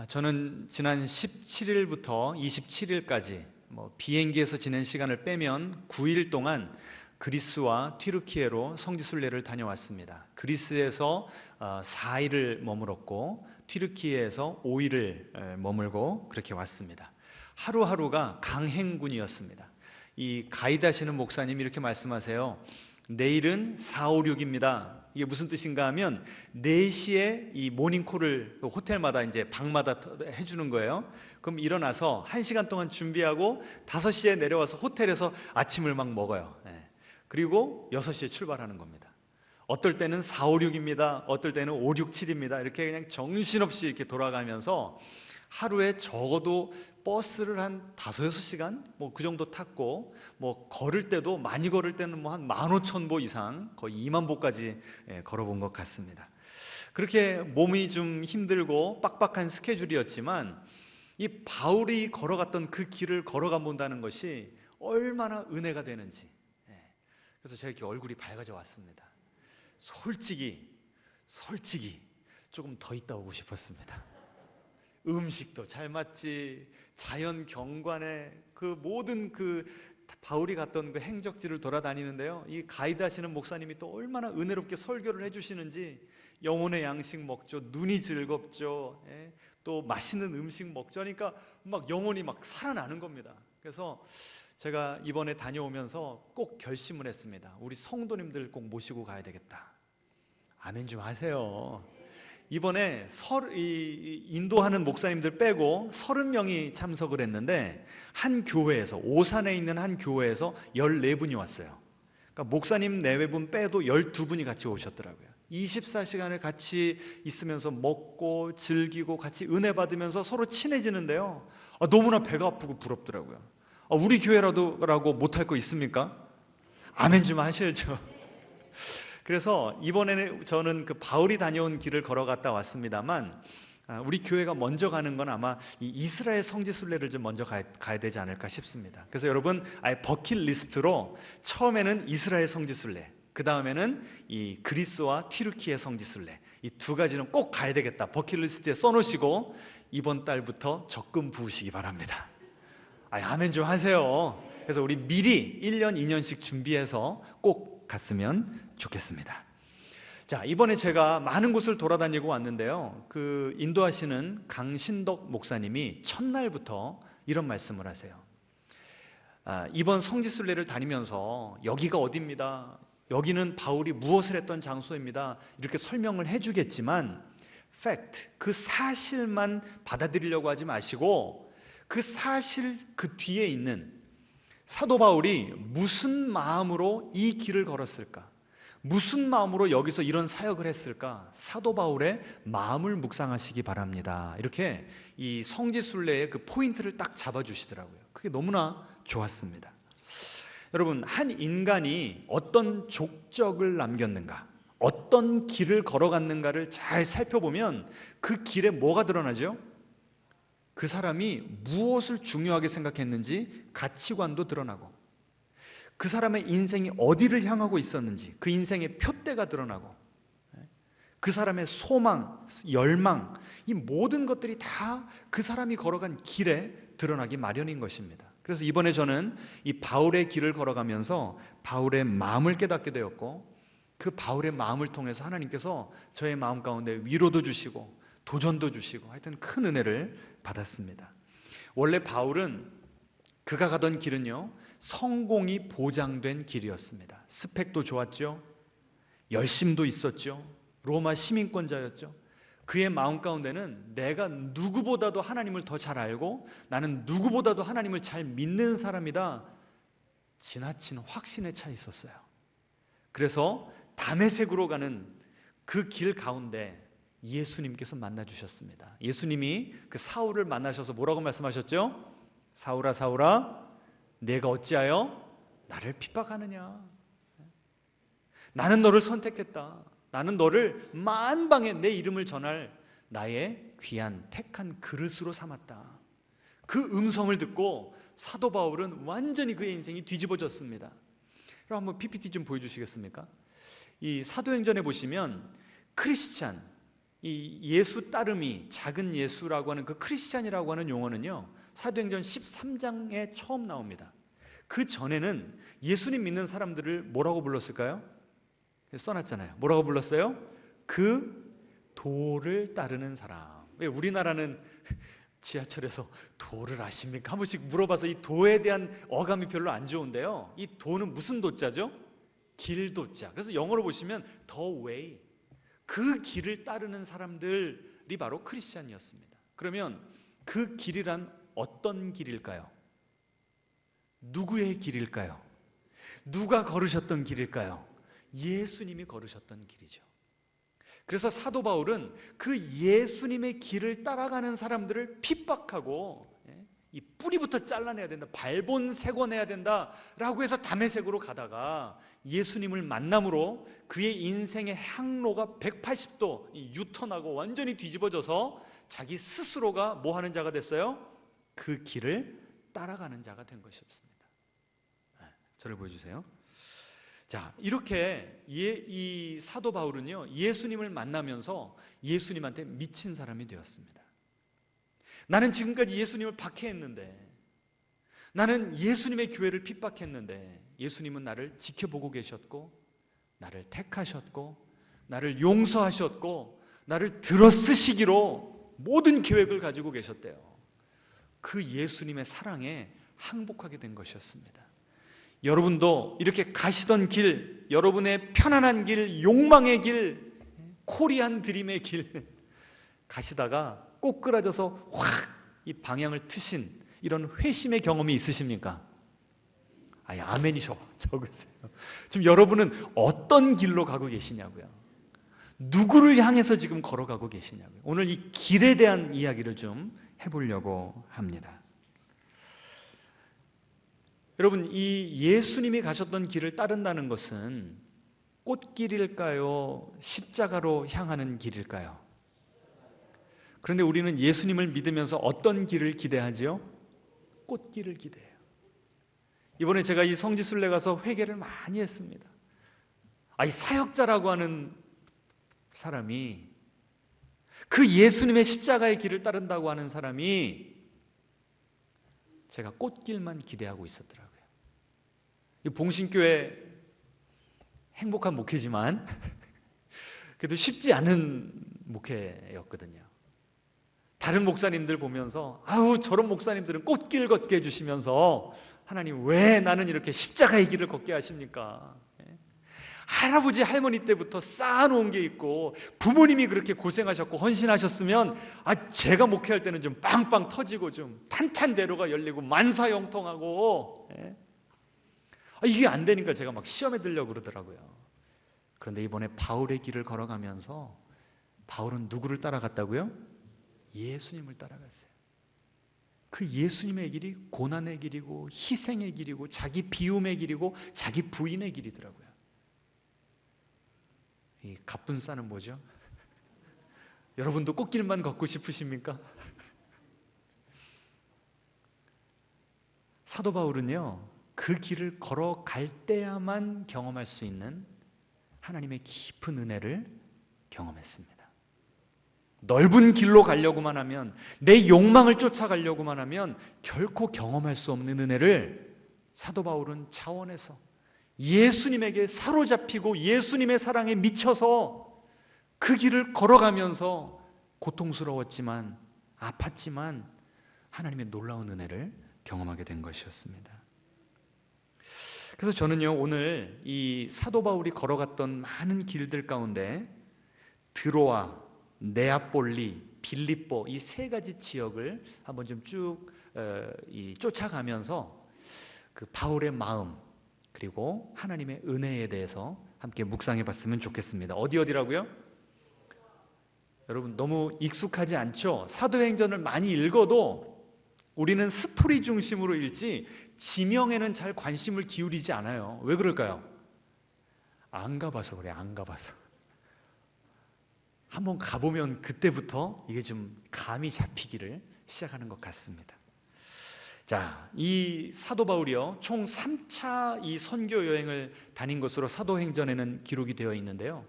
저는 지난 17일부터 27일까지 비행기에서 지낸 시간을 빼면 9일 동안 그리스와 튀르키예로 성지순례를 다녀왔습니다. 그리스에서 4일을 머물었고 튀르키예에서 5일을 머물고 그렇게 왔습니다. 하루하루가 강행군이었습니다. 이 가이드 하시는 목사님이 이렇게 말씀하세요. 내일은 4, 5, 6입니다. 이게 무슨 뜻인가 하면 4시에 이 모닝콜을 호텔마다 이제 방마다 해주는 거예요. 그럼 일어나서 1시간 동안 준비하고 5시에 내려와서 호텔에서 아침을 막 먹어요. 그리고 6시에 출발하는 겁니다. 어떨 때는 4, 5, 6입니다. 어떨 때는 5, 6, 7입니다. 이렇게 그냥 정신없이 이렇게 돌아가면서 하루에 적어도 버스를 한 5, 6시간 그 정도 탔고 걸을 때도 많이 걸을 때는 한 15,000보 이상 거의 2만 보까지 걸어본 것 같습니다. 그렇게 몸이 좀 힘들고 빡빡한 스케줄이었지만 이 바울이 걸어갔던 그 길을 걸어가 본다는 것이 얼마나 은혜가 되는지, 그래서 제가 이렇게 얼굴이 밝아져 왔습니다. 솔직히 조금 더 있다 오고 싶었습니다. 음식도 잘 맞지, 자연 경관에 그 모든 그 바울이 갔던 그 행적지를 돌아다니는데요, 이 가이드 하시는 목사님이 또 얼마나 은혜롭게 설교를 해주시는지, 영혼의 양식 먹죠, 눈이 즐겁죠, 또 맛있는 음식 먹죠. 그러니까 막 영혼이 막 살아나는 겁니다. 그래서 제가 이번에 다녀오면서 꼭 결심을 했습니다. 우리 성도님들 꼭 모시고 가야 되겠다. 아멘 좀 하세요. 이번에 인도하는 목사님들 빼고 30명이 참석을 했는데 한 교회에서, 오산에 있는 한 교회에서 14분이 왔어요. 그러니까 목사님 4분 빼도 12분이 같이 오셨더라고요. 24시간을 같이 있으면서 먹고 즐기고 같이 은혜 받으면서 서로 친해지는데요, 너무나 배가 아프고 부럽더라고요. 우리 교회라고 못할 거 있습니까? 아멘 좀 하셔야죠. 그래서 이번에는 저는 그 바울이 다녀온 길을 걸어갔다 왔습니다만, 우리 교회가 먼저 가는 건 아마 이 이스라엘 성지순례를 좀 먼저 가야 되지 않을까 싶습니다. 그래서 여러분, 아예 버킷리스트로 처음에는 이스라엘 성지순례, 그 다음에는 이 그리스와 튀르키예 성지순례, 이 2가지는 꼭 가야 되겠다 버킷리스트에 써놓으시고 이번 달부터 적금 부으시기 바랍니다. 아멘 좀 하세요. 그래서 우리 미리 1년, 2년씩 준비해서 꼭 갔으면 좋겠습니다. 자, 이번에 제가 많은 곳을 돌아다니고 왔는데요, 그 인도하시는 강신덕 목사님이 첫날부터 이런 말씀을 하세요. 이번 성지순례를 다니면서 여기가 어디입니다, 여기는 바울이 무엇을 했던 장소입니다, 이렇게 설명을 해주겠지만 팩트, 그 사실만 받아들이려고 하지 마시고 그 사실 그 뒤에 있는 사도 바울이 무슨 마음으로 이 길을 걸었을까, 무슨 마음으로 여기서 이런 사역을 했을까, 사도 바울의 마음을 묵상하시기 바랍니다. 이렇게 이 성지순례의 그 포인트를 딱 잡아주시더라고요. 그게 너무나 좋았습니다. 여러분, 한 인간이 어떤 족적을 남겼는가, 어떤 길을 걸어갔는가를 잘 살펴보면 그 길에 뭐가 드러나죠? 그 사람이 무엇을 중요하게 생각했는지 가치관도 드러나고, 그 사람의 인생이 어디를 향하고 있었는지 그 인생의 표대가 드러나고, 그 사람의 소망, 열망, 이 모든 것들이 다 그 사람이 걸어간 길에 드러나기 마련인 것입니다. 그래서 이번에 저는 이 바울의 길을 걸어가면서 바울의 마음을 깨닫게 되었고, 그 바울의 마음을 통해서 하나님께서 저의 마음 가운데 위로도 주시고 도전도 주시고 하여튼 큰 은혜를 받았습니다. 원래 바울은 그가 가던 길은요, 성공이 보장된 길이었습니다. 스펙도 좋았죠, 열심도 있었죠, 로마 시민권자였죠. 그의 마음 가운데는 내가 누구보다도 하나님을 더 잘 알고 나는 누구보다도 하나님을 잘 믿는 사람이다, 지나친 확신에 차 있었어요. 그래서 다메섹으로 가는 그 길 가운데 예수님께서 만나 주셨습니다. 예수님이 그 사울을 만나셔서 뭐라고 말씀하셨죠? 사울아 사울아, 내가 어찌하여 나를 핍박하느냐, 나는 너를 선택했다, 나는 너를 만방에 내 이름을 전할 나의 귀한 택한 그릇으로 삼았다. 그 음성을 듣고 사도 바울은 완전히 그의 인생이 뒤집어졌습니다. 그럼 한번 PPT 좀 보여주시겠습니까? 이 사도행전에 보시면 크리스찬, 이 예수 따름이, 작은 예수라고 하는 그 크리스찬이라고 하는 용어는요, 사도행전 13장에 처음 나옵니다. 그 전에는 예수님 믿는 사람들을 뭐라고 불렀을까요? 써놨잖아요. 뭐라고 불렀어요? 그 도를 따르는 사람. 왜 우리나라는 지하철에서 도를 아십니까? 한 번씩 물어봐서 이 도에 대한 어감이 별로 안 좋은데요, 이 도는 무슨 도자죠? 길도자. 그래서 영어로 보시면 the way, 그 길을 따르는 사람들이 바로 크리스찬이었습니다. 그러면 그 길이란 어떤 길일까요? 누구의 길일까요? 누가 걸으셨던 길일까요? 예수님이 걸으셨던 길이죠. 그래서 사도 바울은 그 예수님의 길을 따라가는 사람들을 핍박하고, 이 뿌리부터 잘라내야 된다, 발본색원해야 된다라고 해서 다메섹으로 가다가 예수님을 만남으로 그의 인생의 항로가 180도 유턴하고 완전히 뒤집어져서 자기 스스로가 뭐 하는 자가 됐어요? 그 길을 따라가는 자가 된 것이 없습니다. 저를 보여주세요. 자, 이렇게 이 사도 바울은요, 예수님을 만나면서 예수님한테 미친 사람이 되었습니다. 나는 지금까지 예수님을 박해했는데, 나는 예수님의 교회를 핍박했는데, 예수님은 나를 지켜보고 계셨고, 나를 택하셨고, 나를 용서하셨고, 나를 들어쓰시기로 모든 계획을 가지고 계셨대요. 그 예수님의 사랑에 항복하게 된 것이었습니다. 여러분도 이렇게 가시던 길, 여러분의 편안한 길, 욕망의 길, 코리안 드림의 길 가시다가 꼬꾸라져서 확 이 방향을 트신 이런 회심의 경험이 있으십니까? 아니, 아멘이셔. 적으세요. 지금 여러분은 어떤 길로 가고 계시냐고요? 누구를 향해서 지금 걸어가고 계시냐고요? 오늘 이 길에 대한 이야기를 좀 해보려고 합니다. 여러분, 이 예수님이 가셨던 길을 따른다는 것은 꽃길일까요? 십자가로 향하는 길일까요? 그런데 우리는 예수님을 믿으면서 어떤 길을 기대하지요? 꽃길을 기대해요. 이번에 제가 이 성지순례 가서 회개를 많이 했습니다. 이 사역자라고 하는 사람이, 그 예수님의 십자가의 길을 따른다고 하는 사람이 제가 꽃길만 기대하고 있었더라고요. 이 봉신교회 행복한 목회지만 그래도 쉽지 않은 목회였거든요. 다른 목사님들 보면서 아우, 저런 목사님들은 꽃길 걷게 해주시면서 하나님 왜 나는 이렇게 십자가의 길을 걷게 하십니까? 할아버지 할머니 때부터 쌓아놓은 게 있고 부모님이 그렇게 고생하셨고 헌신하셨으면 제가 목회할 때는 좀 빵빵 터지고 좀 탄탄대로가 열리고 만사형통하고, 이게 안 되니까 제가 막 시험에 들려고 그러더라고요. 그런데 이번에 바울의 길을 걸어가면서 바울은 누구를 따라갔다고요? 예수님을 따라갔어요. 그 예수님의 길이 고난의 길이고 희생의 길이고 자기 비움의 길이고 자기 부인의 길이더라고요. 이 갑분싸는 뭐죠? 여러분도 꽃길만 걷고 싶으십니까? 사도 바울은요, 그 길을 걸어갈 때야만 경험할 수 있는 하나님의 깊은 은혜를 경험했습니다. 넓은 길로 가려고만 하면, 내 욕망을 쫓아가려고만 하면 결코 경험할 수 없는 은혜를 사도 바울은 차원에서 예수님에게 사로잡히고 예수님의 사랑에 미쳐서 그 길을 걸어가면서 고통스러웠지만 아팠지만 하나님의 놀라운 은혜를 경험하게 된 것이었습니다. 그래서 저는요, 오늘 이 사도 바울이 걸어갔던 많은 길들 가운데 드로아, 네아폴리, 빌립보 이 세 가지 지역을 한번 좀 쭉 쫓아가면서 그 바울의 마음 그리고 하나님의 은혜에 대해서 함께 묵상해 봤으면 좋겠습니다. 어디라고요? 여러분 너무 익숙하지 않죠? 사도행전을 많이 읽어도 우리는 스토리 중심으로 읽지 지명에는 잘 관심을 기울이지 않아요. 왜 그럴까요? 안 가봐서 그래. 안 가봐서. 한번 가보면 그때부터 이게 좀 감이 잡히기를 시작하는 것 같습니다. 자, 이 사도 바울이요, 총 3차 이 선교 여행을 다닌 것으로 사도행전에는 기록이 되어 있는데요.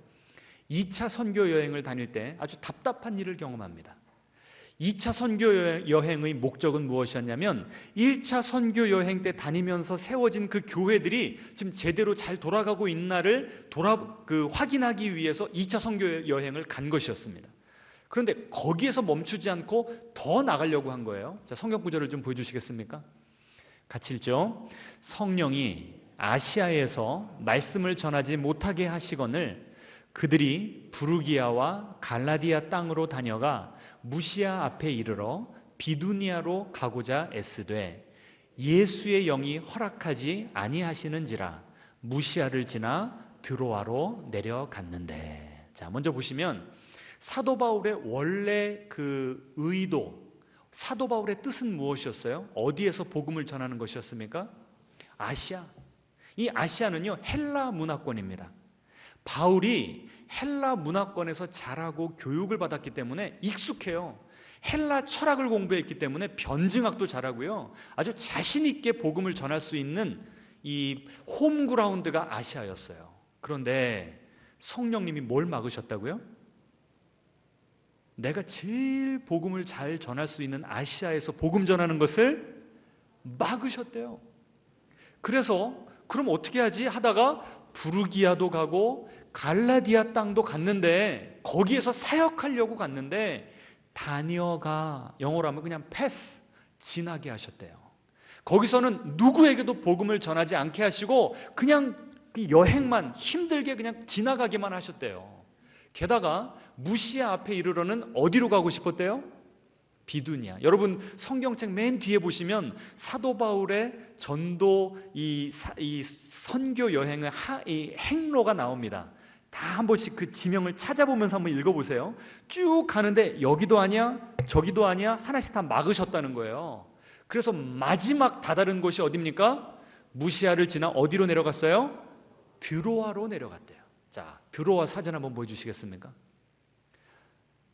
2차 선교 여행을 다닐 때 아주 답답한 일을 경험합니다. 2차 선교 여행의 목적은 무엇이었냐면 1차 선교 여행 때 다니면서 세워진 그 교회들이 지금 제대로 잘 돌아가고 있나를 확인하기 위해서 2차 선교 여행을 간 것이었습니다. 그런데 거기에서 멈추지 않고 더 나가려고 한 거예요. 자, 성경 구절을 좀 보여주시겠습니까? 같이 읽죠. 성령이 아시아에서 말씀을 전하지 못하게 하시거늘 그들이 부르기아와 갈라디아 땅으로 다녀가 무시아 앞에 이르러 비두니아로 가고자 애쓰되 예수의 영이 허락하지 아니하시는지라 무시아를 지나 드로아로 내려갔는데. 자, 먼저 보시면 사도 바울의 원래 그 의도, 사도 바울의 뜻은 무엇이었어요? 어디에서 복음을 전하는 것이었습니까? 아시아. 이 아시아는요, 헬라 문화권입니다. 바울이 헬라 문화권에서 자라고 교육을 받았기 때문에 익숙해요. 헬라 철학을 공부했기 때문에 변증학도 잘하고요, 아주 자신 있게 복음을 전할 수 있는 이 홈그라운드가 아시아였어요. 그런데 성령님이 뭘 막으셨다고요? 내가 제일 복음을 잘 전할 수 있는 아시아에서 복음 전하는 것을 막으셨대요. 그래서 그럼 어떻게 하지 하다가 부르기아도 가고 갈라디아 땅도 갔는데, 거기에서 사역하려고 갔는데 다녀가, 영어로 하면 그냥 패스, 지나게 하셨대요. 거기서는 누구에게도 복음을 전하지 않게 하시고 그냥 그 여행만 힘들게 그냥 지나가게만 하셨대요. 게다가 무시아 앞에 이르러는 어디로 가고 싶었대요? 비두니아. 여러분 성경책 맨 뒤에 보시면 사도 바울의 전도 이 선교 여행의 이 행로가 나옵니다. 다 한 번씩 그 지명을 찾아보면서 한번 읽어보세요. 쭉 가는데 여기도 아니야 저기도 아니야 하나씩 다 막으셨다는 거예요. 그래서 마지막 다다른 곳이 어디입니까? 무시아를 지나 어디로 내려갔어요? 드로아로 내려갔대요. 자, 드로아 사진 한번 보여주시겠습니까?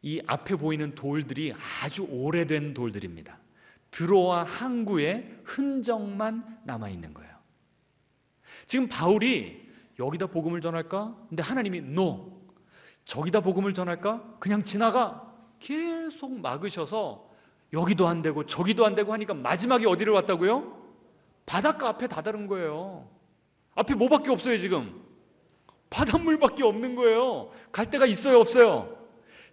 이 앞에 보이는 돌들이 아주 오래된 돌들입니다. 드로아 항구의 흔적만 남아있는 거예요. 지금 바울이 여기다 복음을 전할까? 근데 하나님이 no, 저기다 복음을 전할까? 그냥 지나가. 계속 막으셔서 여기도 안 되고 저기도 안 되고 하니까 마지막에 어디를 왔다고요? 바닷가 앞에 다다른 거예요. 앞에 뭐밖에 없어요. 지금 바닷물밖에 없는 거예요. 갈 데가 있어요 없어요?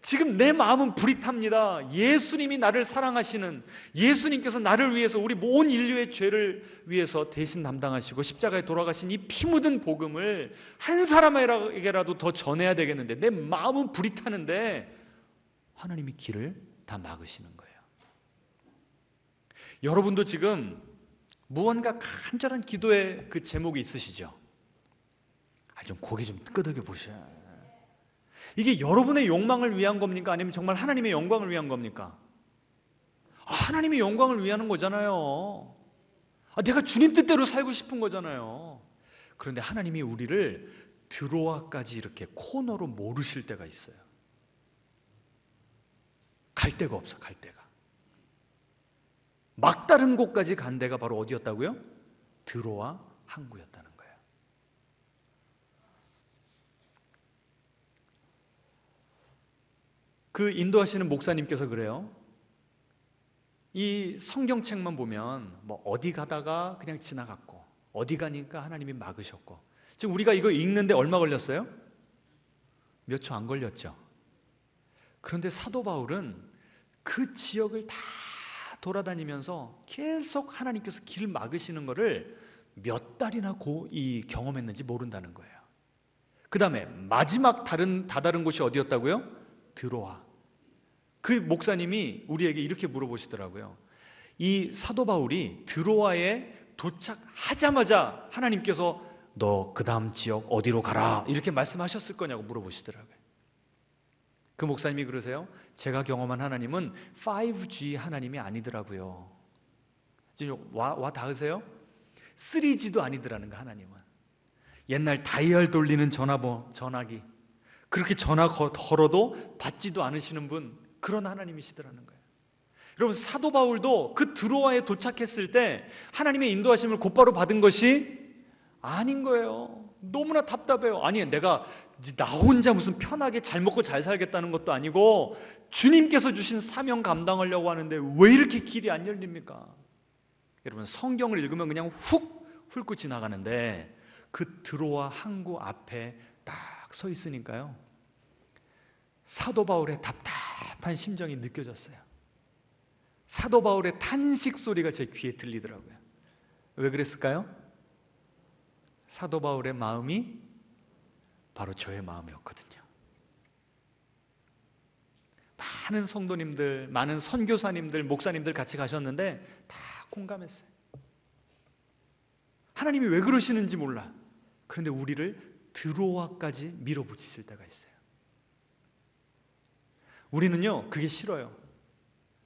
지금 내 마음은 불이 탑니다. 예수님이 나를 사랑하시는, 예수님께서 나를 위해서, 우리 온 인류의 죄를 위해서 대신 담당하시고 십자가에 돌아가신 이 피 묻은 복음을 한 사람에게라도 더 전해야 되겠는데 내 마음은 불이 타는데 하나님이 길을 다 막으시는 거예요. 여러분도 지금 무언가 간절한 기도의 그 제목이 있으시죠? 좀 고개 좀 끄덕여 보셔야. 이게 여러분의 욕망을 위한 겁니까? 아니면 정말 하나님의 영광을 위한 겁니까? 하나님의 영광을 위하는 거잖아요. 내가 주님 뜻대로 살고 싶은 거잖아요. 그런데 하나님이 우리를 드로아까지 이렇게 코너로 모르실 때가 있어요. 갈 데가 없어. 갈 데가. 막다른 곳까지 간 데가 바로 어디였다고요? 드로아 항구였다는 거예요. 그 인도하시는 목사님께서 그래요. 이 성경책만 보면 뭐 어디 가다가 그냥 지나갔고 어디 가니까 하나님이 막으셨고, 지금 우리가 이거 읽는데 얼마 걸렸어요? 몇 초 안 걸렸죠. 그런데 사도 바울은 그 지역을 다 돌아다니면서 계속 하나님께서 길을 막으시는 거를 몇 달이나 경험했는지 모른다는 거예요. 그 다음에 마지막 다다른 곳이 어디였다고요? 드로아. 그 목사님이 우리에게 이렇게 물어보시더라고요. 이 사도 바울이 드로아에 도착하자마자 하나님께서 너 그 다음 지역 어디로 가라 이렇게 말씀하셨을 거냐고 물어보시더라고요. 그 목사님이 그러세요. 제가 경험한 하나님은 5G 하나님이 아니더라고요. 지금 와 닿으세요? 3G도 아니더라는 거. 하나님은 옛날 다이얼 돌리는 전화기, 그렇게 전화 걸어도 받지도 않으시는 분, 그런 하나님이시더라는 거예요. 여러분 사도 바울도 그 드로아에 도착했을 때 하나님의 인도하심을 곧바로 받은 것이 아닌 거예요. 너무나 답답해요. 아니, 내가 나 혼자 무슨 편하게 잘 먹고 잘 살겠다는 것도 아니고 주님께서 주신 사명 감당하려고 하는데 왜 이렇게 길이 안 열립니까? 여러분, 성경을 읽으면 그냥 훅 훑고 지나가는데 그 드로아 항구 앞에 딱 서 있으니까요, 사도 바울의 답답한 심정이 느껴졌어요. 사도 바울의 탄식 소리가 제 귀에 들리더라고요. 왜 그랬을까요? 사도 바울의 마음이 바로 저의 마음이었거든요. 많은 성도님들, 많은 선교사님들, 목사님들 같이 가셨는데 다 공감했어요. 하나님이 왜 그러시는지 몰라. 그런데 우리를 드로아까지 밀어붙이실 때가 있어요. 우리는요, 그게 싫어요.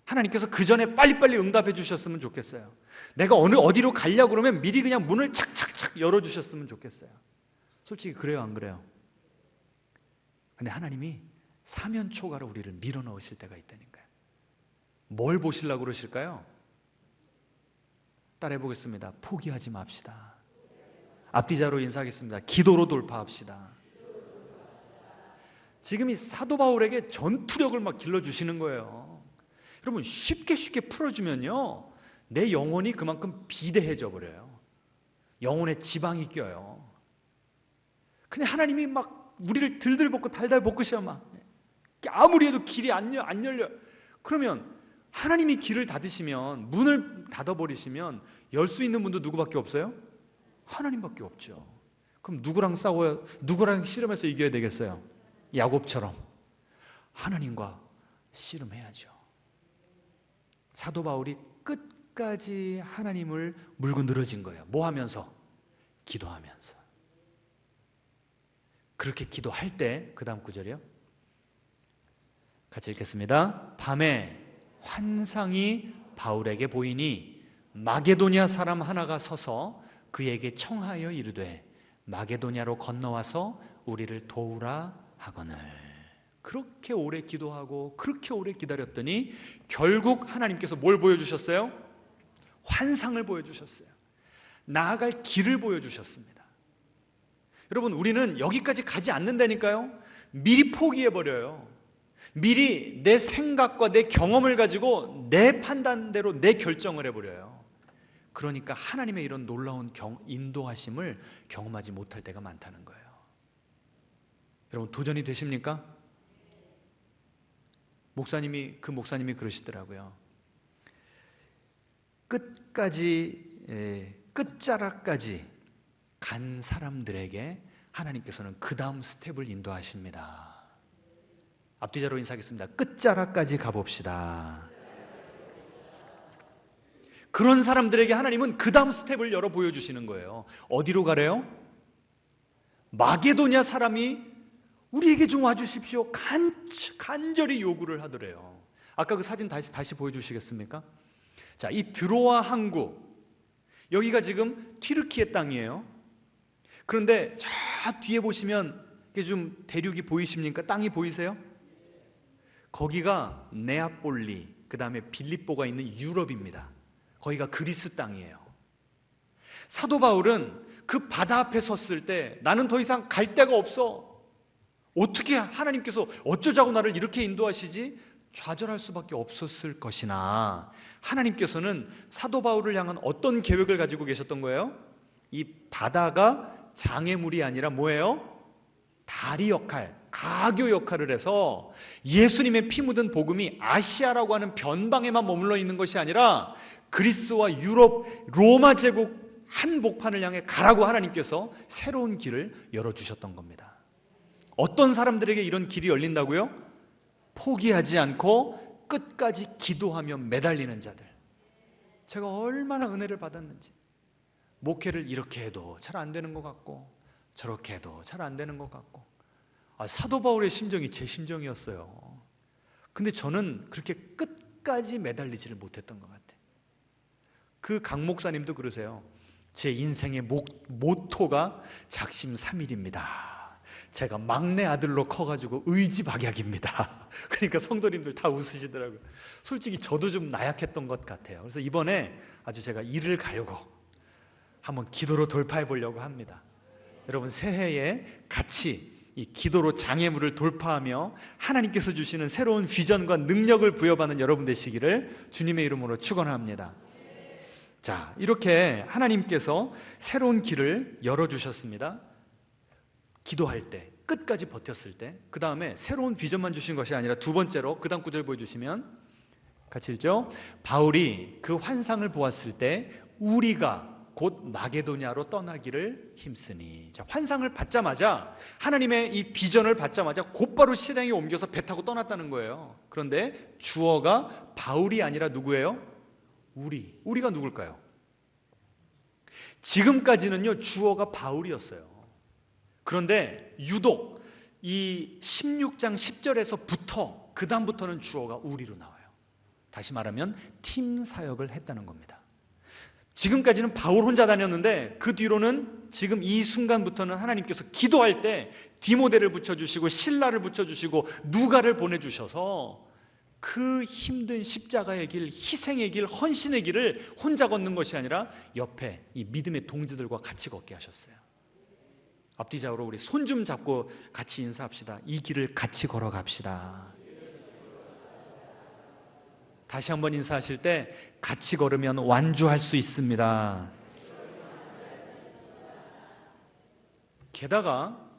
하나님께서 그 전에 빨리빨리 응답해 주셨으면 좋겠어요. 내가 어디로 가려고 그러면 미리 그냥 문을 착착착 열어주셨으면 좋겠어요. 솔직히 그래요, 안 그래요? 근데 하나님이 사면초가로 우리를 밀어넣으실 때가 있다니까요. 뭘 보시려고 그러실까요? 따라해 보겠습니다. 포기하지 맙시다. 앞뒤자로 인사하겠습니다. 기도로 돌파합시다. 지금 이 사도 바울에게 전투력을 막 길러주시는 거예요. 여러분, 쉽게 풀어주면요, 내 영혼이 그만큼 비대해져 버려요. 영혼에 지방이 껴요. 근데 하나님이 막 우리를 들들 볶고 달달 볶으셔. 막 아무리 해도 길이 안 열려. 그러면 하나님이 길을 닫으시면, 문을 닫아버리시면 열 수 있는 분도 누구밖에 없어요? 하나님밖에 없죠. 그럼 누구랑 싸워야, 누구랑 씨름해서 이겨야 되겠어요? 야곱처럼 하나님과 씨름해야죠. 사도 바울이 끝까지 하나님을 물고 늘어진 거예요. 뭐 하면서? 기도하면서. 그렇게 기도할 때, 그 다음 구절이요, 같이 읽겠습니다. 밤에 환상이 바울에게 보이니 마게도냐 사람 하나가 서서 그에게 청하여 이르되 마게도냐로 건너와서 우리를 도우라 하거늘. 그렇게 오래 기도하고 그렇게 오래 기다렸더니 결국 하나님께서 뭘 보여주셨어요? 환상을 보여주셨어요. 나아갈 길을 보여주셨습니다. 여러분, 우리는 여기까지 가지 않는다니까요. 미리 포기해버려요. 미리 내 생각과 내 경험을 가지고 내 판단대로 내 결정을 해버려요. 그러니까 하나님의 이런 놀라운 인도하심을 경험하지 못할 때가 많다는 거예요. 여러분, 도전이 되십니까? 그 목사님이 그러시더라고요. 끝자락까지 간 사람들에게 하나님께서는 그 다음 스텝을 인도하십니다. 앞뒤자로 인사하겠습니다. 끝자락까지 가봅시다. 그런 사람들에게 하나님은 그 다음 스텝을 열어 보여주시는 거예요. 어디로 가래요? 마게도냐 사람이 우리에게 좀 와주십시오. 간절히 요구를 하더래요. 아까 그 사진 다시 보여주시겠습니까? 자, 이 드로아 항구, 여기가 지금 튀르키예 땅이에요. 그런데 저 뒤에 보시면 이게 좀 대륙이 보이십니까? 땅이 보이세요? 거기가 네아폴리, 그 다음에 빌립보가 있는 유럽입니다. 거기가 그리스 땅이에요. 사도 바울은 그 바다 앞에 섰을 때 나는 더 이상 갈 데가 없어. 어떻게 하나님께서 어쩌자고 나를 이렇게 인도하시지? 좌절할 수밖에 없었을 것이나 하나님께서는 사도 바울을 향한 어떤 계획을 가지고 계셨던 거예요? 이 바다가 장애물이 아니라 뭐예요? 다리 역할, 가교 역할을 해서 예수님의 피 묻은 복음이 아시아라고 하는 변방에만 머물러 있는 것이 아니라 그리스와 유럽, 로마 제국 한복판을 향해 가라고 하나님께서 새로운 길을 열어주셨던 겁니다. 어떤 사람들에게 이런 길이 열린다고요? 포기하지 않고 끝까지 기도하며 매달리는 자들. 제가 얼마나 은혜를 받았는지. 목회를 이렇게 해도 잘 안 되는 것 같고 저렇게 해도 잘 안 되는 것 같고. 사도 바울의 심정이 제 심정이었어요. 근데 저는 그렇게 끝까지 매달리지를 못했던 것 같아요. 그 강 목사님도 그러세요. 제 인생의 모토가 작심삼일입니다. 제가 막내 아들로 커가지고 의지박약입니다. 그러니까 성도님들 다 웃으시더라고요. 솔직히 저도 좀 나약했던 것 같아요. 그래서 이번에 아주 제가 일을 가려고 한번 기도로 돌파해 보려고 합니다. 여러분 새해에 같이 이 기도로 장애물을 돌파하며 하나님께서 주시는 새로운 비전과 능력을 부여받는 여러분 되시기를 주님의 이름으로 축원합니다. 자, 이렇게 하나님께서 새로운 길을 열어주셨습니다. 기도할 때, 끝까지 버텼을 때, 그 다음에 새로운 비전만 주신 것이 아니라 두 번째로 그 다음 구절 보여주시면 같이 읽죠. 바울이 그 환상을 보았을 때 우리가 곧 마게도냐로 떠나기를 힘쓰니. 자, 환상을 받자마자, 하나님의 이 비전을 받자마자 곧바로 실행에 옮겨서 배 타고 떠났다는 거예요. 그런데 주어가 바울이 아니라 누구예요? 우리가 누굴까요? 지금까지는요 주어가 바울이었어요. 그런데 유독 이 16장 10절에서부터 그 다음부터는 주어가 우리로 나와요. 다시 말하면 팀 사역을 했다는 겁니다. 지금까지는 바울 혼자 다녔는데 그 뒤로는 지금 이 순간부터는 하나님께서 기도할 때 디모데를 붙여주시고 실라를 붙여주시고 누가를 보내주셔서 그 힘든 십자가의 길, 희생의 길, 헌신의 길을 혼자 걷는 것이 아니라 옆에 이 믿음의 동지들과 같이 걷게 하셨어요. 앞뒤 좌우로 우리 손 좀 잡고 같이 인사합시다. 이 길을 같이 걸어갑시다. 다시 한번 인사하실 때 같이 걸으면 완주할 수 있습니다. 게다가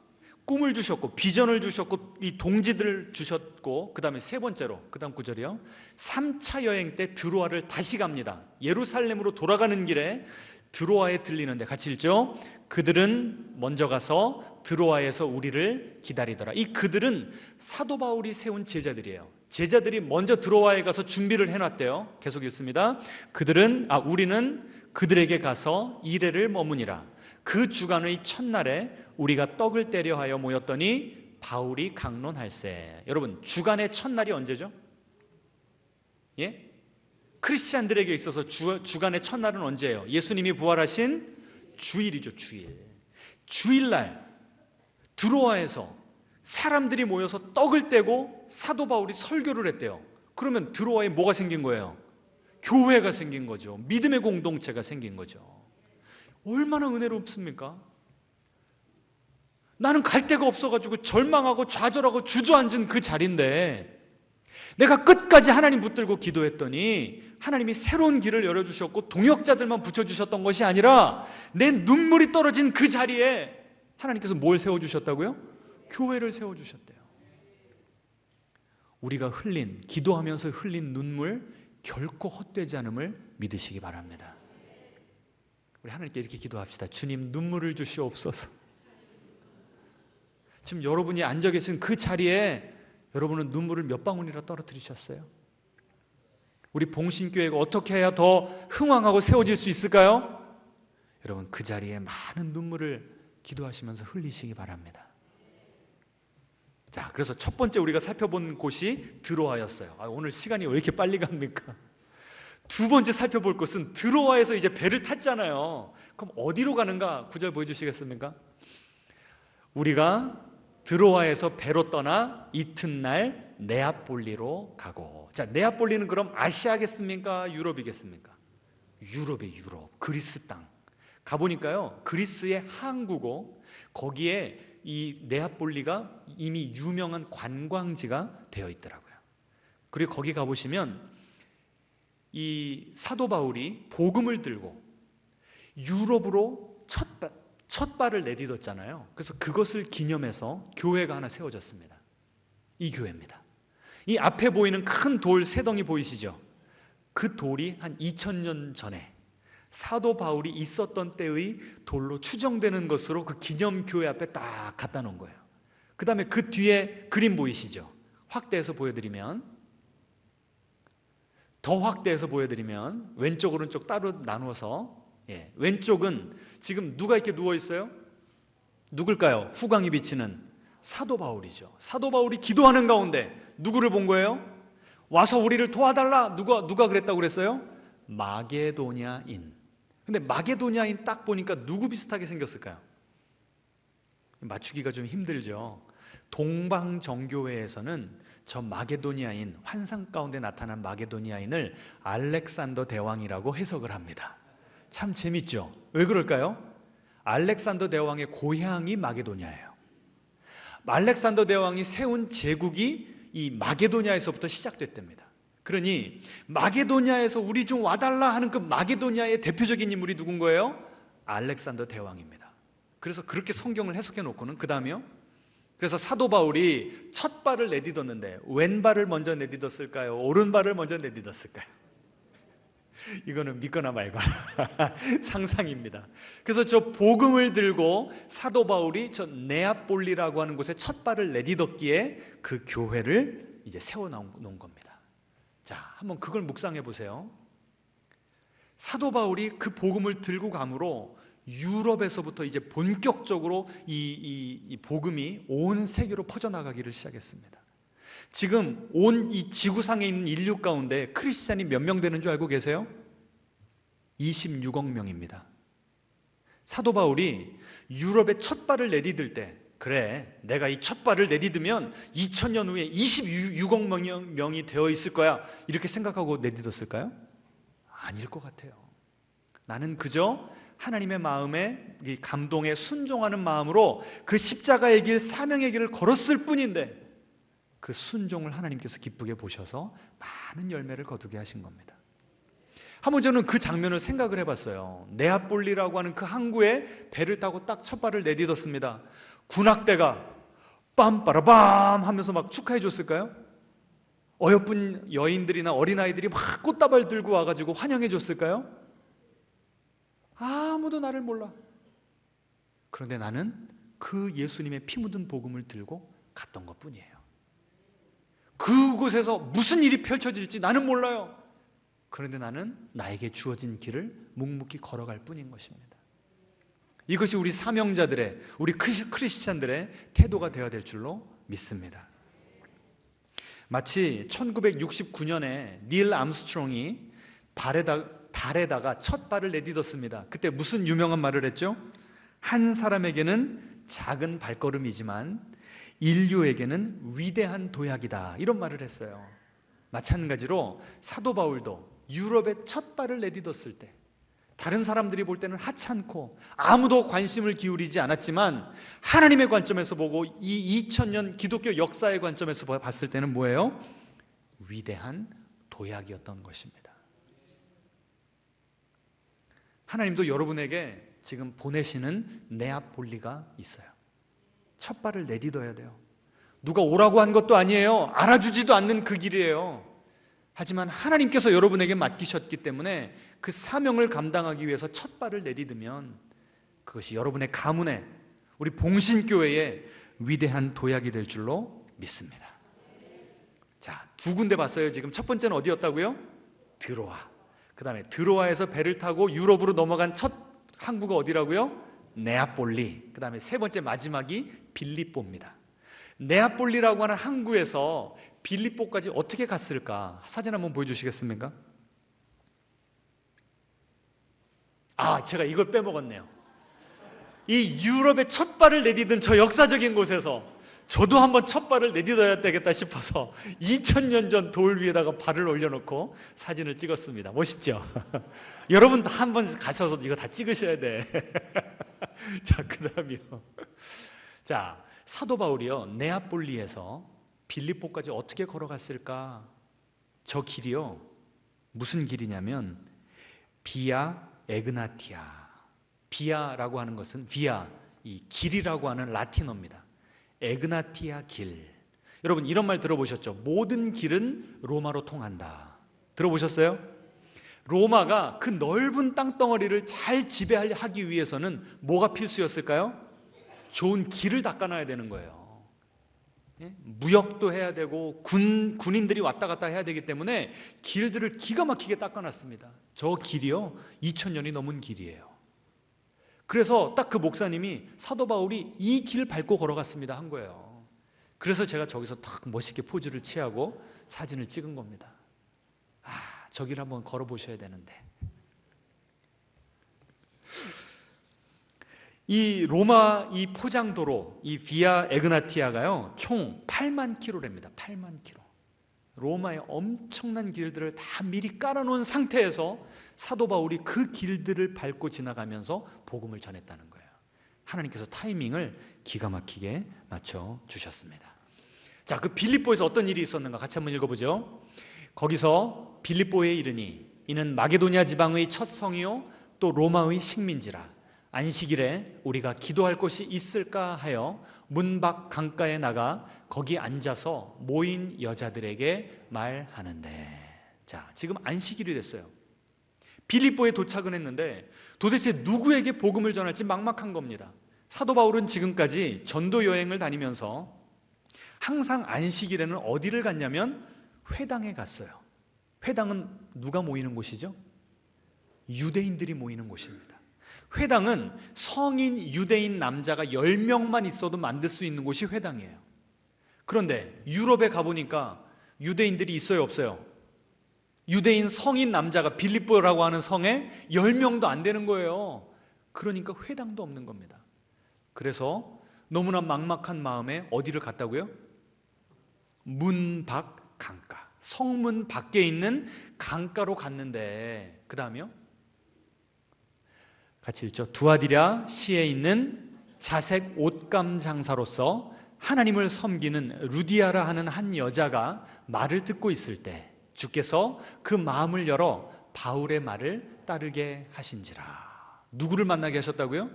꿈을 주셨고 비전을 주셨고 이 동지들을 주셨고 그 다음에 세 번째로 그 다음 구절이요 3차 여행 때 드로아를 다시 갑니다. 예루살렘으로 돌아가는 길에 드로아에 들리는데 같이 읽죠. 그들은 먼저 가서 드로아에서 우리를 기다리더라. 이 그들은 사도 바울이 세운 제자들이에요. 제자들이 먼저 드로아에 가서 준비를 해놨대요. 계속 읽습니다. 우리는 그들에게 가서 이레를 머무니라. 그 주간의 첫날에 우리가 떡을 때려 하여 모였더니 바울이 강론할세. 여러분 주간의 첫날이 언제죠? 예? 크리스찬들에게 있어서 주간의 첫날은 언제예요? 예수님이 부활하신 주일이죠. 주일날 드로아에서 사람들이 모여서 떡을 떼고 사도 바울이 설교를 했대요. 그러면 드로아에 뭐가 생긴 거예요? 교회가 생긴 거죠. 믿음의 공동체가 생긴 거죠. 얼마나 은혜롭습니까? 나는 갈 데가 없어가지고 절망하고 좌절하고 주저앉은 그 자리인데 내가 끝까지 하나님 붙들고 기도했더니 하나님이 새로운 길을 열어주셨고 동역자들만 붙여주셨던 것이 아니라 내 눈물이 떨어진 그 자리에 하나님께서 뭘 세워주셨다고요? 교회를 세워주셨대요. 우리가 기도하면서 흘린 눈물 결코 헛되지 않음을 믿으시기 바랍니다. 우리 하나님께 이렇게 기도합시다. 주님 눈물을 주시옵소서. 지금 여러분이 앉아 계신 그 자리에 여러분은 눈물을 몇 방울이나 떨어뜨리셨어요? 우리 봉신교회가 어떻게 해야 더 흥왕하고 세워질 수 있을까요? 여러분 그 자리에 많은 눈물을 기도하시면서 흘리시기 바랍니다. 자, 그래서 첫 번째 우리가 살펴본 곳이 드로아였어요. 오늘 시간이 왜 이렇게 빨리 갑니까? 두 번째 살펴볼 곳은 드로아에서 이제 배를 탔잖아요. 그럼 어디로 가는가? 구절 보여주시겠습니까? 우리가 드로아에서 배로 떠나 이튿날 네아폴리로 가고. 자, 네아폴리는 그럼 아시아겠습니까? 유럽이겠습니까? 유럽. 그리스 땅. 가보니까요, 그리스의 항구고 거기에 이 네아폴리가 이미 유명한 관광지가 되어 있더라고요. 그리고 거기 가보시면 이 사도 바울이 복음을 들고 유럽으로 첫 발을 내딛었잖아요. 그래서 그것을 기념해서 교회가 하나 세워졌습니다. 이 교회입니다. 이 앞에 보이는 큰 돌 세 덩이 보이시죠? 그 돌이 한 2000년 전에 사도 바울이 있었던 때의 돌로 추정되는 것으로 그 기념교회 앞에 딱 갖다 놓은 거예요. 그 다음에 그 뒤에 그림 보이시죠? 확대해서 보여드리면, 더 확대해서 보여드리면 왼쪽 오른쪽 따로 나누어서, 왼쪽은 지금 누가 이렇게 누워있어요? 누굴까요? 후광이 비치는 사도 바울이죠. 사도 바울이 기도하는 가운데 누구를 본 거예요? 와서 우리를 도와달라. 누가 그랬다고 그랬어요? 마게도냐인. 근데 마게도냐인 딱 보니까 누구 비슷하게 생겼을까요? 맞추기가 좀 힘들죠. 동방정교회에서는 저 마게도냐인, 환상 가운데 나타난 마게도냐인을 알렉산더 대왕이라고 해석을 합니다. 참 재밌죠? 왜 그럴까요? 알렉산더 대왕의 고향이 마게도냐예요. 알렉산더 대왕이 세운 제국이 이 마게도냐에서부터 시작됐답니다. 그러니 마게도냐에서 우리 좀 와달라 하는 그 마게도냐의 대표적인 인물이 누군 거예요? 알렉산더 대왕입니다. 그래서 그렇게 성경을 해석해 놓고는 그 다음에요, 그래서 사도 바울이 첫 발을 내딛었는데 왼발을 먼저 내딛었을까요? 오른발을 먼저 내딛었을까요? 이거는 믿거나 말거나 상상입니다. 그래서 저 복음을 들고 사도 바울이 저 네아폴리라고 하는 곳에 첫 발을 내딛었기에 그 교회를 이제 세워놓은 겁니다. 자, 한번 그걸 묵상해 보세요. 사도 바울이 그 복음을 들고 감으로 유럽에서부터 이제 본격적으로 이 복음이 온 세계로 퍼져나가기를 시작했습니다. 지금 온 이 지구상에 있는 인류 가운데 크리스찬이 몇 명 되는 줄 알고 계세요? 26억 명입니다. 사도 바울이 유럽에 첫 발을 내디딜 때, 그래, 내가 이 첫 발을 내디디면 2000년 후에 26억 명이 되어 있을 거야, 이렇게 생각하고 내딛었을까요? 아닐 것 같아요. 나는 그저 하나님의 마음에 감동에 순종하는 마음으로 그 십자가의 길, 사명의 길을 걸었을 뿐인데 그 순종을 하나님께서 기쁘게 보셔서 많은 열매를 거두게 하신 겁니다. 한번 저는 그 장면을 생각을 해봤어요. 네아폴리라고 하는 그 항구에 배를 타고 딱 첫 발을 내딛었습니다. 군악대가 빰빠라밤 하면서 막 축하해 줬을까요? 어여쁜 여인들이나 어린아이들이 막 꽃다발 들고 와가지고 환영해 줬을까요? 아무도 나를 몰라. 그런데 나는 그 예수님의 피 묻은 복음을 들고 갔던 것 뿐이에요. 그곳에서 무슨 일이 펼쳐질지 나는 몰라요. 그런데 나는 나에게 주어진 길을 묵묵히 걸어갈 뿐인 것입니다. 이것이 우리 사명자들의, 우리 크리스찬들의 태도가 되어야 될 줄로 믿습니다. 마치 1969년에 닐 암스트롱이 발에다가 첫 발을 내딛었습니다. 그때 무슨 유명한 말을 했죠? 한 사람에게는 작은 발걸음이지만 인류에게는 위대한 도약이다, 이런 말을 했어요. 마찬가지로 사도 바울도 유럽에 첫 발을 내딛었을 때 다른 사람들이 볼 때는 하찮고 아무도 관심을 기울이지 않았지만 하나님의 관점에서 보고 이 2000년 기독교 역사의 관점에서 봤을 때는 뭐예요? 위대한 도약이었던 것입니다. 하나님도 여러분에게 지금 보내시는 네아폴리가 있어요. 첫 발을 내딛어야 돼요. 누가 오라고 한 것도 아니에요. 알아주지도 않는 그 길이에요. 하지만 하나님께서 여러분에게 맡기셨기 때문에 그 사명을 감당하기 위해서 첫 발을 내딛으면 그것이 여러분의 가문에, 우리 봉신교회의 위대한 도약이 될 줄로 믿습니다. 자, 두 군데 봤어요. 지금 첫 번째는 어디였다고요? 드로아. 그 다음에 드로아에서 배를 타고 유럽으로 넘어간 첫 항구가 어디라고요? 네아폴리. 그 다음에 세 번째 마지막이 빌립보입니다. 네아폴리라고 하는 항구에서 빌립보까지 어떻게 갔을까? 사진 한번 보여주시겠습니까? 제가 이걸 빼먹었네요. 이 유럽의 첫 발을 내딛은 저 역사적인 곳에서 저도 한번 첫 발을 내딛어야 되겠다 싶어서 2000년 전 돌 위에다가 발을 올려놓고 사진을 찍었습니다. 멋있죠? 여러분 다 한번 가셔서 이거 다 찍으셔야 돼. 자, 그 다음이요. 자, 사도 바울이요, 네아폴리에서 빌립보까지 어떻게 걸어갔을까? 저 길이요, 무슨 길이냐면 비아 에그나티아. 비아라고 하는 것은 비아, 이 길이라고 하는 라틴어입니다. 에그나티아 길. 여러분 이런 말 들어보셨죠? 모든 길은 로마로 통한다. 들어보셨어요? 로마가 그 넓은 땅덩어리를 잘 지배하기 위해서는 뭐가 필수였을까요? 좋은 길을 닦아놔야 되는 거예요. 무역도 해야 되고 군인들이 왔다 갔다 해야 되기 때문에 길들을 기가 막히게 닦아놨습니다. 저 길이요, 2000년이 넘은 길이에요. 그래서 딱 그 목사님이 사도 바울이 이 길 밟고 걸어갔습니다 한 거예요. 그래서 제가 저기서 딱 멋있게 포즈를 취하고 사진을 찍은 겁니다. 저 길 한번 걸어보셔야 되는데. 이 로마 이 포장도로, 이 비아 에그나티아가요 총 8만 킬로랍니다. 8만 킬로. 로마의 엄청난 길들을 다 미리 깔아놓은 상태에서 사도 바울이 그 길들을 밟고 지나가면서 복음을 전했다는 거예요. 하나님께서 타이밍을 기가 막히게 맞춰 주셨습니다. 자, 그 빌립보에서 어떤 일이 있었는가 같이 한번 읽어보죠. 거기서 빌립보에 이르니 이는 마게도냐 지방의 첫 성이요 또 로마의 식민지라. 안식일에 우리가 기도할 곳이 있을까 하여 문 밖 강가에 나가 거기 앉아서 모인 여자들에게 말하는데. 자, 지금 안식일이 됐어요. 빌립보에 도착은 했는데 도대체 누구에게 복음을 전할지 막막한 겁니다. 사도 바울은 지금까지 전도 여행을 다니면서 항상 안식일에는 어디를 갔냐면 회당에 갔어요. 회당은 누가 모이는 곳이죠? 유대인들이 모이는 곳입니다. 회당은 성인 유대인 남자가 10명만 있어도 만들 수 있는 곳이 회당이에요. 그런데 유럽에 가보니까 유대인들이 있어요, 없어요? 유대인 성인 남자가 빌립보라고 하는 성에 10명도 안 되는 거예요. 그러니까 회당도 없는 겁니다. 그래서 너무나 막막한 마음에 어디를 갔다고요? 문 밖 강가, 성문 밖에 있는 강가로 갔는데 그 다음에요? 같이 읽죠. 두아디랴 시에 있는 자색 옷감 장사로서 하나님을 섬기는 루디아라 하는 한 여자가 말을 듣고 있을 때 주께서 그 마음을 열어 바울의 말을 따르게 하신지라. 누구를 만나게 하셨다고요?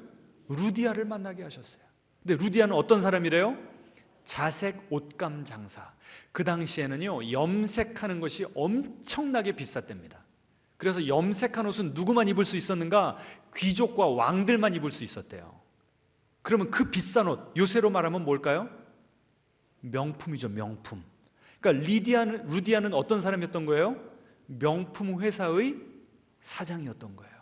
루디아를 만나게 하셨어요. 근데 루디아는 어떤 사람이래요? 자색 옷감 장사. 그 당시에는요, 염색하는 것이 엄청나게 비쌌답니다. 그래서 염색한 옷은 누구만 입을 수 있었는가? 귀족과 왕들만 입을 수 있었대요. 그러면 그 비싼 옷, 요새로 말하면 뭘까요? 명품이죠, 명품. 그러니까 루디아는 어떤 사람이었던 거예요? 명품 회사의 사장이었던 거예요.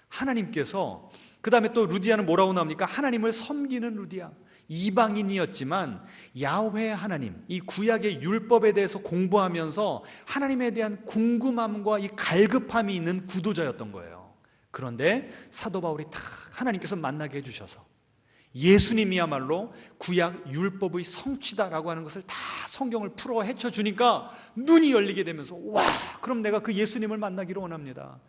하나님께서, 그 다음에 또 루디아는 뭐라고 나옵니까? 하나님을 섬기는 루디아. 이방인이었지만 야훼 하나님, 이 구약의 율법에 대해서 공부하면서 하나님에 대한 궁금함과 이 갈급함이 있는 구도자였던 거예요. 그런데 사도 바울이 다 하나님께서 만나게 해주셔서 예수님이야말로 구약 율법의 성취다라고 하는 것을 다 성경을 풀어 헤쳐주니까 눈이 열리게 되면서 와, 그럼 내가 그 예수님을 만나기를 원합니다.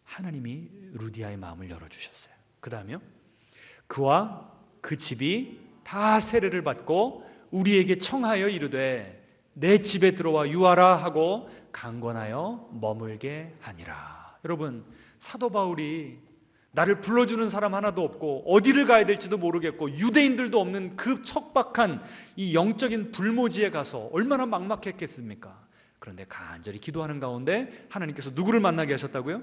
하나님이 루디아의 마음을 열어주셨어요. 그 다음에요, 그와 그 집이 다 세례를 받고 우리에게 청하여 이르되 내 집에 들어와 유하라 하고 강권하여 머물게 하니라. 여러분, 사도 바울이 나를 불러주는 사람 하나도 없고 어디를 가야 될지도 모르겠고 유대인들도 없는 그 척박한 이 영적인 불모지에 가서 얼마나 막막했겠습니까? 그런데 간절히 기도하는 가운데 하나님께서 누구를 만나게 하셨다고요?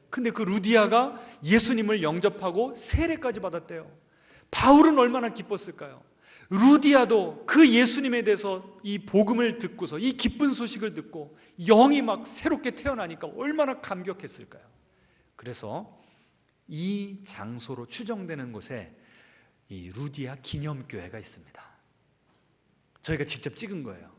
근데 그 루디아가 예수님을 영접하고 세례까지 받았대요. 바울은 얼마나 기뻤을까요? 루디아도 그 예수님에 대해서 이 복음을 듣고서 이 기쁜 소식을 듣고 영이 막 새롭게 태어나니까 얼마나 감격했을까요? 그래서 이 장소로 추정되는 곳에 이 루디아 기념교회가 있습니다. 저희가 직접 찍은 거예요.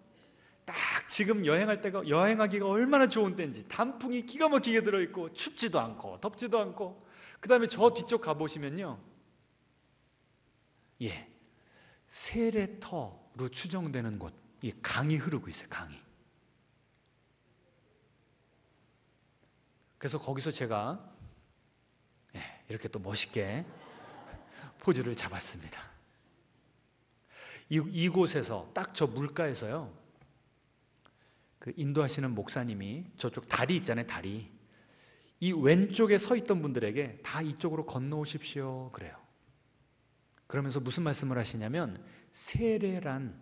딱 지금 여행하기가 얼마나 좋은 때인지, 단풍이 기가 막히게 들어있고 춥지도 않고 덥지도 않고, 그 다음에 저 뒤쪽 가보시면요, 세례터로 추정되는 곳, 이 강이 흐르고 있어요. 강이. 그래서 거기서 제가 이렇게 또 멋있게 포즈를 잡았습니다. 이곳에서 딱 저 물가에서요, 그 인도하시는 목사님이 저쪽 다리 있잖아요, 다리. 이 왼쪽에 서 있던 분들에게 다 이쪽으로 건너오십시오 그래요. 그러면서 무슨 말씀을 하시냐면 세례란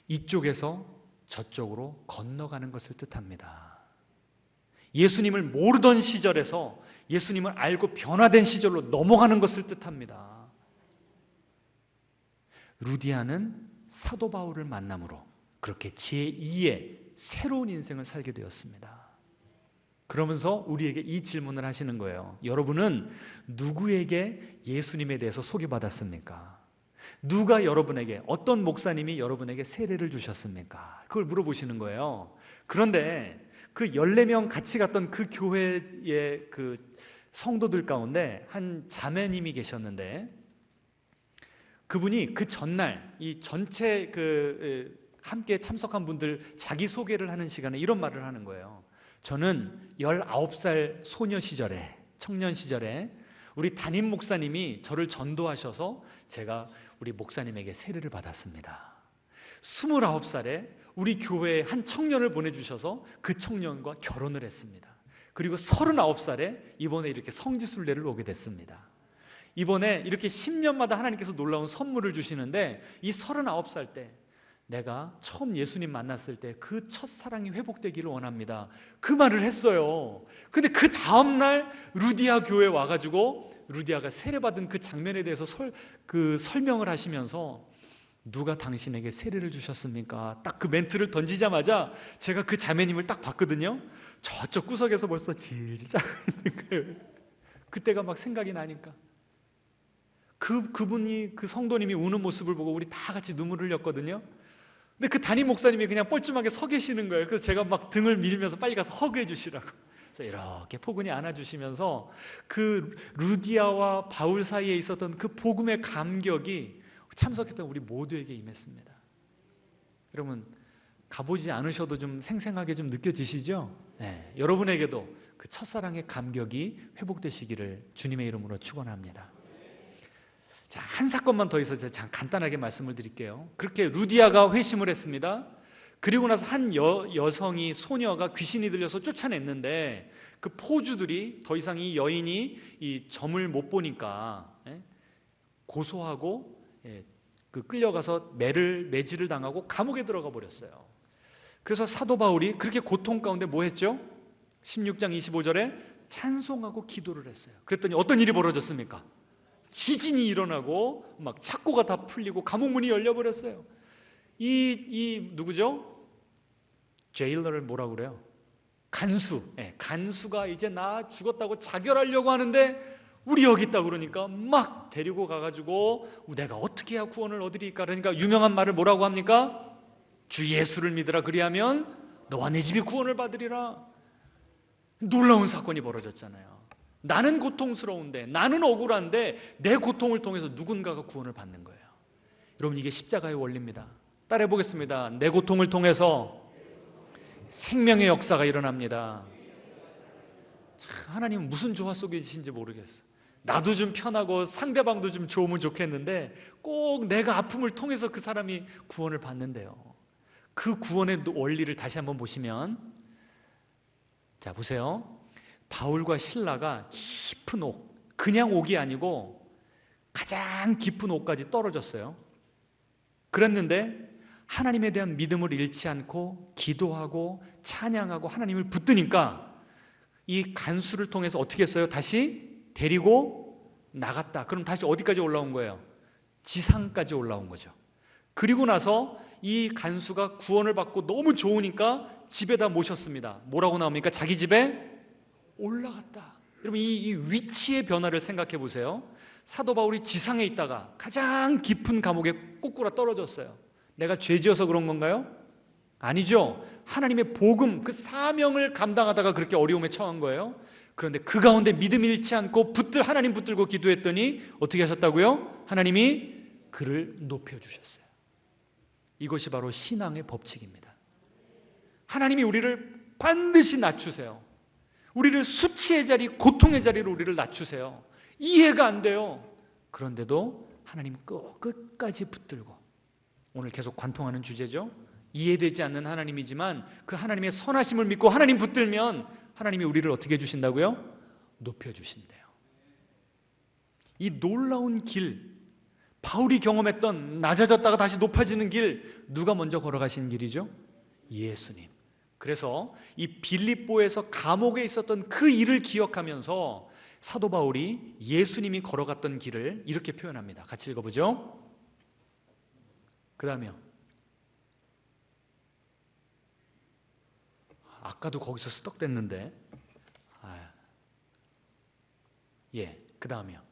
이쪽에서 저쪽으로 건너가는 것을 뜻합니다. 예수님을 모르던 시절에서 예수님을 알고 변화된 시절로 넘어가는 것을 뜻합니다. 루디아는 사도 바울을 만남으로 그렇게 제2의 새로운 인생을 살게 되었습니다. 그러면서 우리에게 이 질문을 하시는 거예요. 여러분은 누구에게 예수님에 대해서 소개받았습니까? 누가 여러분에게, 어떤 목사님이 여러분에게 세례를 주셨습니까? 그걸 물어보시는 거예요. 그런데 그 14명 같이 갔던 그 교회의 그 성도들 가운데 한 자매님이 계셨는데, 그분이 그 전날 이 전체 함께 참석한 분들 자기소개를 하는 시간에 이런 말을 하는 거예요. 저는 19살 소녀 시절에, 청년 시절에 우리 담임 목사님이 저를 전도하셔서 제가 우리 목사님에게 세례를 받았습니다. 29살에 우리 교회에 한 청년을 보내주셔서 그 청년과 결혼을 했습니다. 그리고 39살에 이번에 이렇게 성지순례를 오게 됐습니다. 이번에 이렇게 10년마다 하나님께서 놀라운 선물을 주시는데, 이 39살 때 내가 처음 예수님 만났을 때 그 첫사랑이 회복되기를 원합니다, 그 말을 했어요. 근데 그 다음날 루디아 교회에 와가지고 루디아가 세례받은 그 장면에 대해서 설명을 하시면서 누가 당신에게 세례를 주셨습니까? 딱 그 멘트를 던지자마자 제가 그 자매님을 딱 봤거든요. 저쪽 구석에서 벌써 질질 짜고 있는 거예요. 그때가 막 생각이 나니까 그분이, 그 성도님이 우는 모습을 보고 우리 다 같이 눈물을 흘렸거든요. 근데 그 담임 목사님이 그냥 뻘쭘하게 서 계시는 거예요. 그래서 제가 막 등을 밀면서 빨리 가서 허그해 주시라고. 그래서 이렇게 포근히 안아주시면서 그 루디아와 바울 사이에 있었던 그 복음의 감격이 참석했던 우리 모두에게 임했습니다. 여러분, 가보지 않으셔도 좀 생생하게 좀 느껴지시죠? 네, 여러분에게도 그 첫사랑의 감격이 회복되시기를 주님의 이름으로 축원합니다. 자, 한 사건만 더 있어서 제가 간단하게 말씀을 드릴게요. 그렇게 루디아가 회심을 했습니다. 그리고 나서 한 여성이, 소녀가 귀신이 들려서 쫓아냈는데 그 포주들이 더 이상 이 여인이 이 점을 못 보니까 고소하고 그 끌려가서 매질을 당하고 감옥에 들어가 버렸어요. 그래서 사도 바울이 그렇게 고통 가운데 뭐 했죠? 16장 25절에 찬송하고 기도를 했어요. 그랬더니 어떤 일이 벌어졌습니까? 지진이 일어나고 막 착고가 다 풀리고 감옥문이 열려버렸어요. 이 누구죠? 제일러를 뭐라고 그래요? 간수가 이제 나 죽었다고 자결하려고 하는데 우리 여기 있다 그러니까 막 데리고 가가지고 내가 어떻게 해야 구원을 얻으리까? 그러니까 유명한 말을 뭐라고 합니까? 주 예수를 믿으라, 그리하면 너와 내 집이 구원을 받으리라. 놀라운 사건이 벌어졌잖아요. 나는 고통스러운데, 나는 억울한데 내 고통을 통해서 누군가가 구원을 받는 거예요. 여러분, 이게 십자가의 원리입니다. 따라해 보겠습니다. 내 고통을 통해서 생명의 역사가 일어납니다. 하나님은 무슨 조화 속에 계신지 모르겠어. 나도 좀 편하고 상대방도 좀 좋으면 좋겠는데 꼭 내가 아픔을 통해서 그 사람이 구원을 받는데요. 그 구원의 원리를 다시 한번 보시면, 자 보세요. 바울과 실라가 깊은 옥, 그냥 옥이 아니고 가장 깊은 옥까지 떨어졌어요. 그랬는데 하나님에 대한 믿음을 잃지 않고 기도하고 찬양하고 하나님을 붙드니까 이 간수를 통해서 어떻게 했어요? 다시 데리고 나갔다. 그럼 다시 어디까지 올라온 거예요? 지상까지 올라온 거죠. 그리고 나서 이 간수가 구원을 받고 너무 좋으니까 집에다 모셨습니다. 뭐라고 나옵니까? 자기 집에 올라갔다. 여러분, 이 위치의 변화를 생각해 보세요. 사도 바울이 지상에 있다가 가장 깊은 감옥에 꼬꾸라 떨어졌어요. 내가 죄지어서 그런 건가요? 아니죠. 하나님의 복음, 그 사명을 감당하다가 그렇게 어려움에 처한 거예요. 그런데 그 가운데 믿음 잃지 않고 하나님 붙들고 기도했더니 어떻게 하셨다고요? 하나님이 그를 높여주셨어요. 이것이 바로 신앙의 법칙입니다. 하나님이 우리를 반드시 낮추세요. 우리를 수치의 자리, 고통의 자리로 우리를 낮추세요. 이해가 안 돼요. 그런데도 하나님 끝까지 붙들고, 오늘 계속 관통하는 주제죠. 이해되지 않는 하나님이지만 그 하나님의 선하심을 믿고 하나님 붙들면 하나님이 우리를 어떻게 해주신다고요? 높여주신대요. 이 놀라운 길, 바울이 경험했던 낮아졌다가 다시 높아지는 길, 누가 먼저 걸어가신 길이죠? 예수님. 그래서 이 빌립보에서 감옥에 있었던 그 일을 기억하면서 사도 바울이 예수님이 걸어갔던 길을 이렇게 표현합니다. 같이 읽어보죠. 그 다음에요. 아까도 거기서 스떡됐는데, 그 다음에요.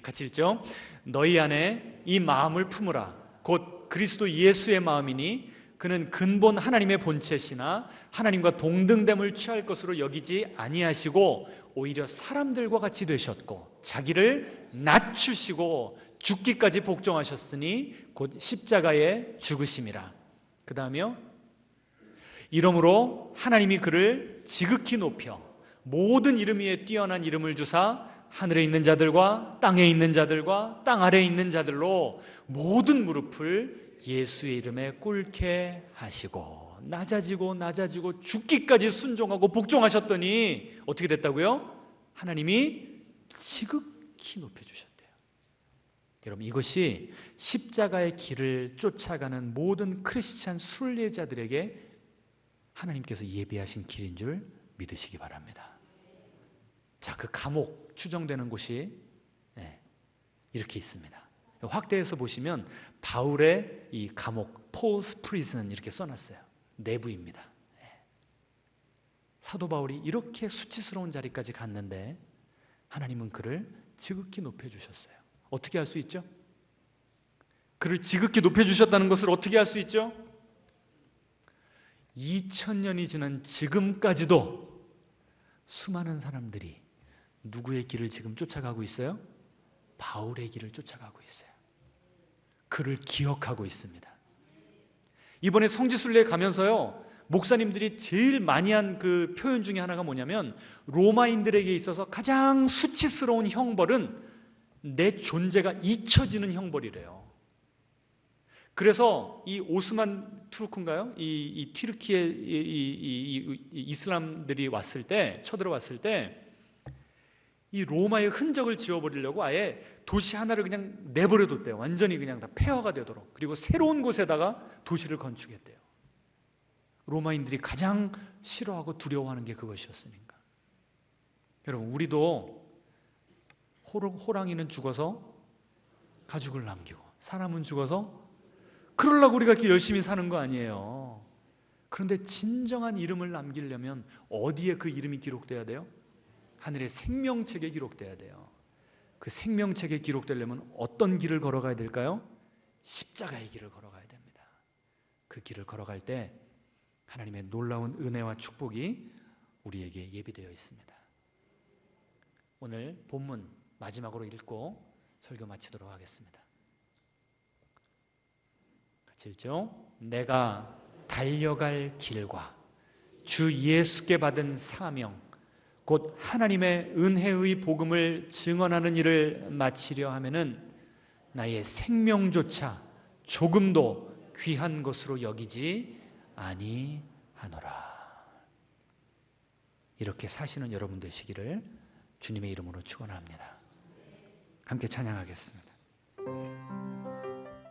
같이 읽죠. 너희 안에 이 마음을 품으라. 곧 그리스도 예수의 마음이니 그는 근본 하나님의 본체시나 하나님과 동등됨을 취할 것으로 여기지 아니하시고 오히려 사람들과 같이 되셨고 자기를 낮추시고 죽기까지 복종하셨으니 곧 십자가에 죽으심이라. 그 다음에요. 이러므로 하나님이 그를 지극히 높여 모든 이름 위에 뛰어난 이름을 주사 하늘에 있는 자들과 땅에 있는 자들과 땅 아래에 있는 자들로 모든 무릎을 예수의 이름에 꿇게 하시고 낮아지고 낮아지고 죽기까지 순종하고 복종하셨더니 어떻게 됐다고요? 하나님이 지극히 높여주셨대요. 여러분, 이것이 십자가의 길을 쫓아가는 모든 크리스찬 순례자들에게 하나님께서 예비하신 길인 줄 믿으시기 바랍니다. 자, 그 감옥 추정되는 곳이 이렇게 있습니다. 확대해서 보시면 바울의 이 감옥, Paul's prison 이렇게 써놨어요. 내부입니다. 사도 바울이 이렇게 수치스러운 자리까지 갔는데 하나님은 그를 지극히 높여주셨어요. 어떻게 할 수 있죠? 그를 지극히 높여주셨다는 것을 어떻게 할 수 있죠? 2000년이 지난 지금까지도 수많은 사람들이 누구의 길을 지금 쫓아가고 있어요? 바울의 길을 쫓아가고 있어요. 그를 기억하고 있습니다. 이번에 성지순례에 가면서요, 목사님들이 제일 많이 한 그 표현 중에 하나가 뭐냐면, 로마인들에게 있어서 가장 수치스러운 형벌은 내 존재가 잊혀지는 형벌이래요. 그래서 이 오스만 투르크인가요? 이 튀르키예 이슬람들이 왔을 때, 쳐들어왔을 때 이 로마의 흔적을 지워버리려고 아예 도시 하나를 그냥 내버려뒀대요. 완전히 그냥 다 폐허가 되도록. 그리고 새로운 곳에다가 도시를 건축했대요. 로마인들이 가장 싫어하고 두려워하는 게 그것이었으니까. 여러분, 우리도 호랑이는 죽어서 가죽을 남기고 사람은 죽어서 그러려고 우리가 이렇게 열심히 사는 거 아니에요. 그런데 진정한 이름을 남기려면 어디에 그 이름이 기록돼야 돼요? 하늘의 생명책에 기록돼야 돼요. 그 생명책에 기록되려면 어떤 길을 걸어가야 될까요? 십자가의 길을 걸어가야 됩니다. 그 길을 걸어갈 때 하나님의 놀라운 은혜와 축복이 우리에게 예비되어 있습니다. 오늘 본문 마지막으로 읽고 설교 마치도록 하겠습니다. 같이 읽죠. 내가 달려갈 길과 주 예수께 받은 사명 곧 하나님의 은혜의 복음을 증언하는 일을 마치려 하면은 나의 생명조차 조금도 귀한 것으로 여기지 아니하노라. 이렇게 사시는 여러분 되시기를 주님의 이름으로 축원합니다. 함께 찬양하겠습니다.